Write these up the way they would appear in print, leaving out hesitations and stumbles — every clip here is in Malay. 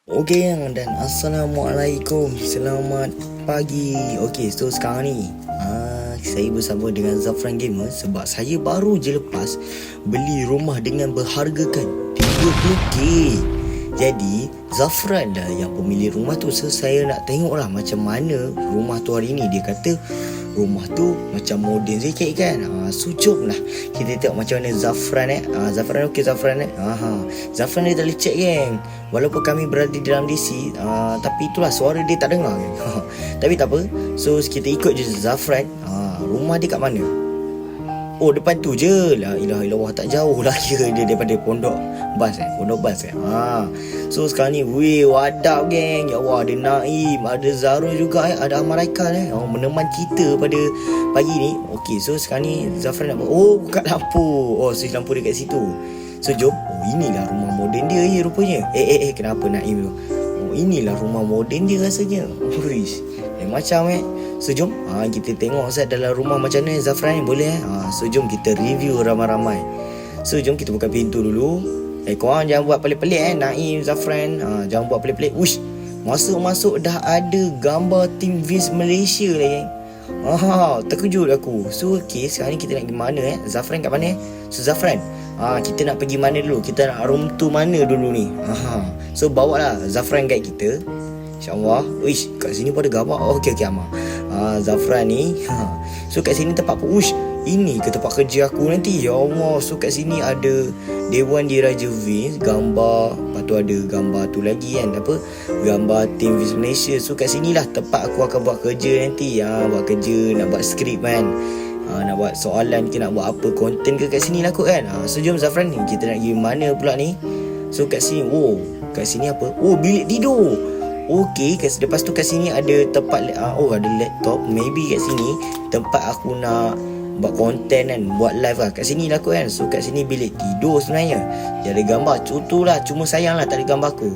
Okey yang dan Assalamualaikum. Selamat pagi. Okey, so sekarang ni saya bersama dengan Zafran Gamer sebab saya baru je lepas beli rumah dengan berhargakan 30k. Jadi Zafran dah yang pemilik rumah tu. So saya nak tengok lah macam mana rumah tu hari ni. Dia kata rumah tu macam moden sikit kan. So jom lah kita tengok macam mana Zafran Zafran okey Zafran Zafran dia tak boleh check geng. Walaupun kami berada di dalam DC, tapi itulah suara dia tak dengar kan. Tapi tak apa. So kita ikut je Zafran. Rumah dia kat mana? Oh, depan tu je. La ilaha illallah, tak jauh lah kira dia daripada pondok bas So sekarang ni wadap geng. Ya Allah, ada Naim, ada Zarul juga ada Amaraikal meneman kita pada pagi ni. Okey, so sekarang ni Zafran nak buka lampu. Oh, switch lampu dekat situ. So jom. Oh, inilah rumah moden dia rupanya. Kenapa Naim tu? Oh, inilah rumah moden dia rasanya. Uish, macam So jom kita tengok dalam rumah macam mana Zafran ni, boleh So jom kita review ramai-ramai. So jom kita buka pintu dulu. Korang jangan buat pelik-pelik Naim, Zafran, jangan buat pelik-pelik. Uish, masuk-masuk dah ada gambar Team Vince Malaysia lah terkejut aku. So okay, sekarang ni kita nak pergi mana Zafran kat mana So Zafran, kita nak pergi mana dulu? Kita nak room tu mana dulu ni? So bawa lah Zafran guide kita, InsyaAllah. Uish, kat sini pun ada gambar. Okey aman. Zafran ni so kat sini tempat apa? Uish, ini ke tempat kerja aku nanti? Ya Allah. So kat sini ada Dewan Diraja Vince, gambar. Lepas tu ada gambar tu lagi kan, apa, gambar Team Vince Malaysia. So kat sini lah tempat aku akan buat kerja nanti. Buat kerja, nak buat skrip kan, nak buat soalan ke, nak buat apa konten ke, kat sini lah kot kan. So jom Zafran ni, kita nak pergi mana pula ni? So kat sini, kat sini apa? Bilik tidur. Okey, lepas tu kat sini ada tempat ada laptop. Maybe kat sini tempat aku nak buat konten kan, buat live lah. Kat sini lah kot kan. So kat sini bilik tidur sebenarnya. Dia ada gambar cutulah, cuma sayang lah tak ada gambar aku.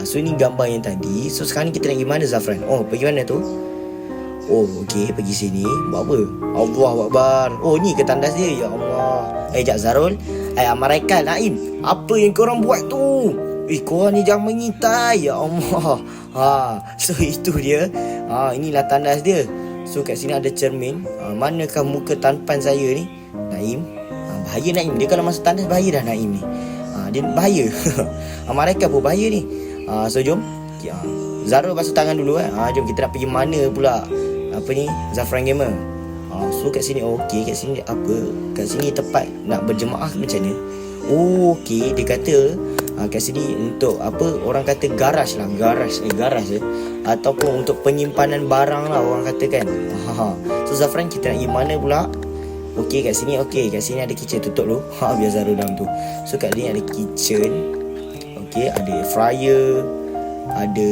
So ini gambar yang tadi. So sekarang ni kita nak pergi mana Zafran? Pergi mana tu? Okey, pergi sini. Buat apa? Allahu Akbar. Ni ke tandas dia. Ya Allah. Sekejap Zarul, Amaraikal, Naim, apa yang korang buat tu? Korang ni jangan mengintai. Ya Allah. So itu dia. Inilah tandas dia. So kat sini ada cermin. Manakah muka tampan saya ni? Naim. Bahaya Naim. Dia kalau masuk tandas bahaya dah Naim ni. Dia bahaya. Mereka pun bahaya ni. So jom. Zarul basuh tangan dulu jom kita nak pergi mana pula? Apa ni? Zafran Gamer. So kat sini okey, kat sini apa? Kat sini tempat nak berjemaah macam ni. Okey, dia kata kat sini untuk apa, orang kata garaj ataupun untuk penyimpanan barang lah orang kata kan. So Zafran, kita nak pergi mana pula? Okey, kat sini ada kitchen. Tutup dulu biar Zarul dalam tu. So kat sini ada kitchen. Okey, ada air fryer, ada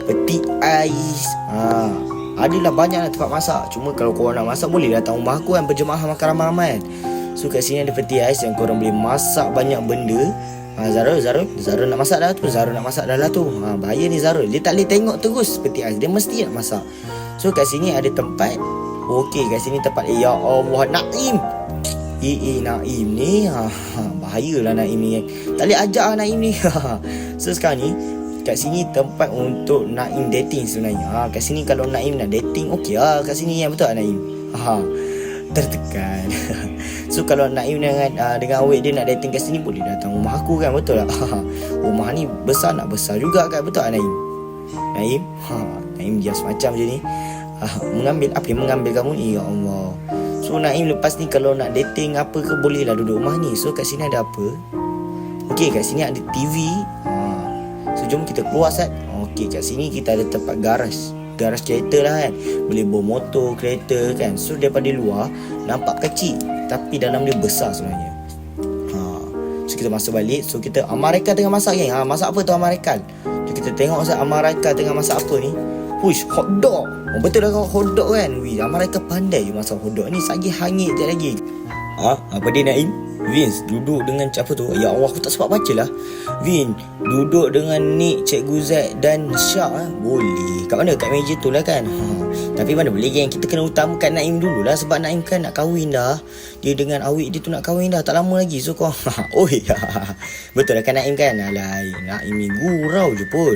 peti ais, adalah banyak lah tempat masak. Cuma kalau korang nak masak, boleh datang rumah aku kan, berjemaah makan ramai-ramai kan. So kat sini ada peti ais yang korang boleh masak banyak benda. Zarul nak masak dah tu. Bahaya ni Zarul. Dia tak boleh tengok terus peti ais. Dia mesti nak masak. So kat sini ada tempat. Okey, kat sini tempat. Ya Allah, Naim. Naim ni bahayalah Naim ni. Tak boleh ajak Naim ni. So sekarang ni kat sini tempat untuk Naim dating sebenarnya. Kat sini kalau Naim nak dating, okey kat sini yang betul Naim. Tertekan. So kalau Naim dengan awet dia nak dating kat sini, boleh datang rumah aku kan, betul tak? Rumah ni besar juga kan, betul tak Naim? Naim dia semacam je ni. Mengambil apa yang mengambil kamu ni? Ya Allah. So Naim lepas ni kalau nak dating apa ke, boleh lah duduk rumah ni. So kat sini ada apa? Okey, kat sini ada TV. So jom kita keluar Okey, kat sini kita ada tempat garaj kereta lah kan. Boleh bawa motor, kereta kan. So daripada luar nampak kecil, tapi dalam dia besar sebenarnya. So kita masuk balik. So kita Amaraikal tengah masak geng. Masak apa tu Amaraikal? So kita tengok Amaraikal tengah masak apa ni. Push hotdog. Betul dah hotdog kan. Amaraikal pandai je masak hotdog ni. Lagi hangit je lagi. Apa dia Naim? Vince duduk dengan apa tu, ya Allah aku tak sempat baca lah. Vin duduk dengan Nick, Cikgu Zack dan Syak boleh. Kat mana? Kat meja tu lah kan. Tapi mana boleh geng, kita kena utamakan Naim dulu lah. Sebab Naim kan nak kahwin dah. Dia dengan awik dia tu nak kahwin dah, tak lama lagi. So kau betul lah kan Naim kan. Alai, Naim ni gurau je pun.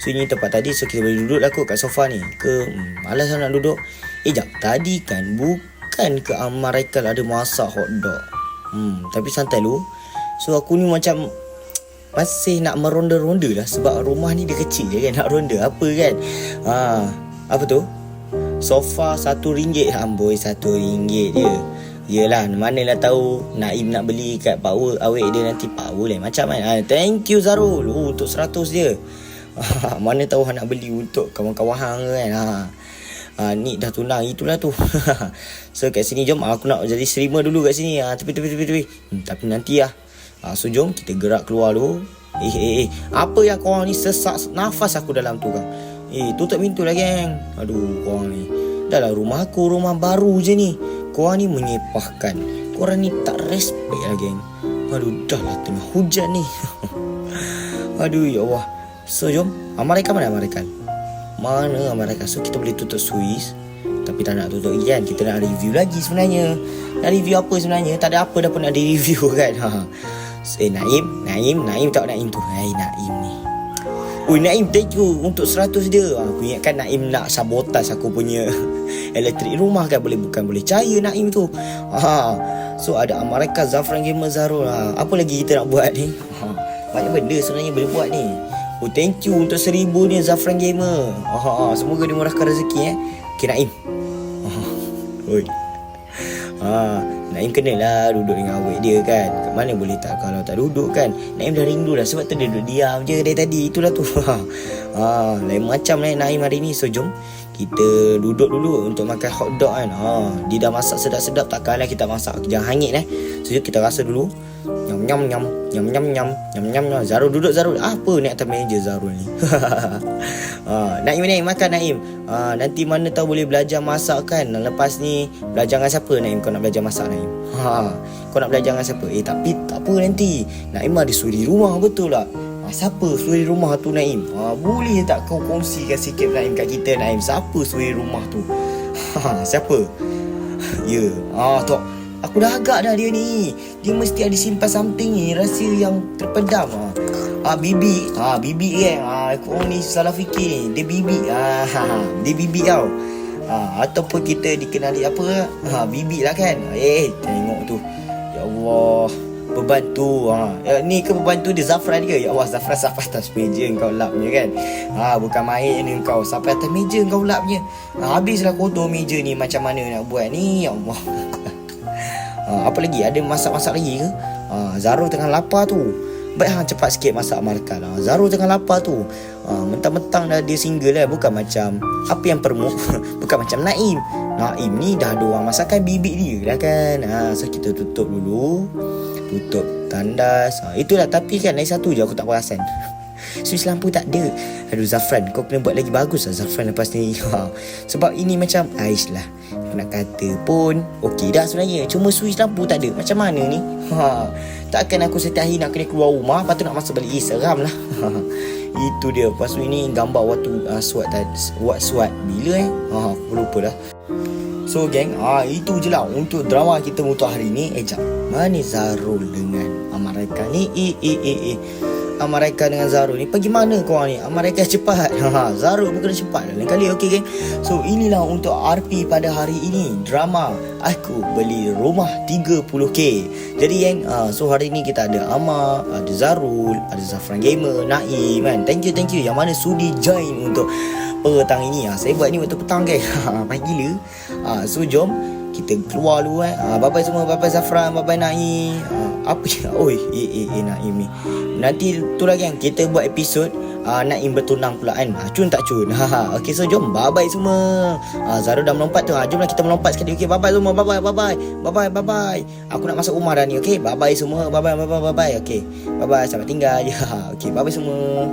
So ini tempat tadi, so kita boleh duduk lah kot kat sofa ni. Malas lah nak duduk. Jap, tadi kan bukan ke Amaraikal ada masak hotdog. Tapi santai lu. So aku ni macam masih nak meronda-ronda lah. Sebab rumah ni dia kecil je kan. Nak ronda apa kan. Apa tu? Sofa RM1. Amboi RM1 je. Yelah, manalah tahu Naim nak beli kat power awet dia nanti power lah macam kan. Thank you Zarul. Untuk 100 je. Mana tahu nak beli untuk kawan-kawan hang kan. Ni dah tunang, itulah tu. So kat sini jom, aku nak jadi streamer dulu kat sini. Tepi. Tapi nanti lah. So jom kita gerak keluar dulu. Apa yang korang ni sesak nafas aku dalam tu kan. Tutup pintu lah geng. Aduh korang ni. Dah lah rumah aku, rumah baru je ni. Korang ni menyepahkan. Korang ni tak respect lah geng. Aduh dah lah tengah hujan ni. Aduh ya Allah. So jom, Amaraikal mana Amaraikal? Mana Amaraikal? So kita boleh tutup suis. Tapi tak nak tutup lagi kan. Kita nak review lagi sebenarnya. Nak review apa sebenarnya? Tak ada apa dah pun nak di-review kan. Naim tak Naim tu. Naim ni. Naim thank you untuk 100 dia. Aku ingatkan Naim nak sabotas aku punya elektrik rumah kan. Bukan boleh cahaya Naim tu. So ada Amaraikal, Zafran Gamer, Zarul. Apa lagi kita nak buat ni? Banyak benda sebenarnya boleh buat ni. Thank you untuk 1000 ni Zafran Gamer. Semoga dimurahkan rezeki Okay Naim. Naim kenalah duduk dengan awet dia kan. Kat mana boleh tak kalau tak duduk kan. Naim dah rindu dah. Sebab tu dia duduk diam je dari tadi. Itulah tu. Lain macam Naim hari ni. So jom kita duduk dulu untuk makan hotdog kan. Dia dah masak sedap-sedap. Takkanlah kita masak jangan hangit So jom kita rasa dulu. Nyam. Zarul duduk Zarul. Apa ni atas meja Zarul ni? Naim makan Naim. Nanti mana tahu boleh belajar masak kan. Lepas ni belajar dengan siapa Naim? Kau nak belajar masak Naim? Kau nak belajar dengan siapa? Tapi tak apa nanti. Naim ada suri rumah betul lah. Siapa suri rumah tu Naim? Boleh tak kau kongsikan sikit Naim kat kita Naim? Siapa suri rumah tu? Siapa? Ya. Tok. Aku dah agak dah dia ni. Dia mesti ada simpan something ni. Rahsia yang terpendam. Bibi. Bibi kan. Kau ni salah fikir ni. Dia bibi. Dia bibi tau. Ataupun kita dikenali apa. Bibi lah kan. Tengok tu. Ya Allah. Pembantu. Ni ke pembantu dia Zafran ke? Ya Allah, Zafran sampai atas meja kau lapnya kan. Bukan main ni kau. Sampai atas meja kau lapnya. Habislah kotor meja ni. Macam mana nak buat ni? Ya Allah. Apa lagi? Ada masak-masak lagi ke? Zarul tengah lapar tu. Baik hang cepat sikit masak Amaraikal. Zarul tengah lapar tu. Mentang-mentang dah dia single lah. Bukan macam apa yang permuk. Bukan macam Naim. Naim ni dah ada orang masakan bibik dia dah kan. So kita tutup dulu. Tutup tandas. Itulah. Tapi kan lagi satu je aku tak perasan. Suis lampu tak ada. Aduh Zafran, kau kena buat lagi bagus lah Zafran lepas ni. Sebab ini macam Aish lah. Aku nak kata pun okey dah sebenarnya. Cuma suis lampu tak ada. Macam mana ni? Takkan aku setiap hari nak kena keluar rumah. Lepas tu nak masuk balik. Seram lah. Itu dia. Lepas tu ini gambar waktu SWAT bila aku lupa dah. So geng, itu je lah untuk drama kita untuk hari ni. Jap, mana Zarul dengan Amaraikal ni? Amaraikal dengan Zarul ni pergi mana korang ni? Amaraikal cepat. Zarul bukan cepat lain kali. Okey geng. So inilah untuk RP pada hari ini. Drama Aku Beli Rumah 30k. Jadi geng, so hari ni kita ada Amar, ada Zarul, ada Zafran Gamer, Naim kan. Thank you yang mana sudi join untuk petang ini. Saya buat ni waktu petang geng. Baik gila. So jom kita keluar dulu bye-bye semua. Bye-bye Zafran, bye-bye Naim. Apa je? Naim ni. Nanti tu lagi kan kita buat episod Naim bertunang pula kan. Cun tak cun. Okay, so jom bye-bye semua. Zarul dah melompat tu. Jomlah kita melompat sekali. Okay, bye-bye semua. Bye-bye. Aku nak masuk rumah dah ni. Okay, bye-bye semua. Bye-bye. Okay, bye-bye. Selamat tinggal. Okay, bye-bye semua.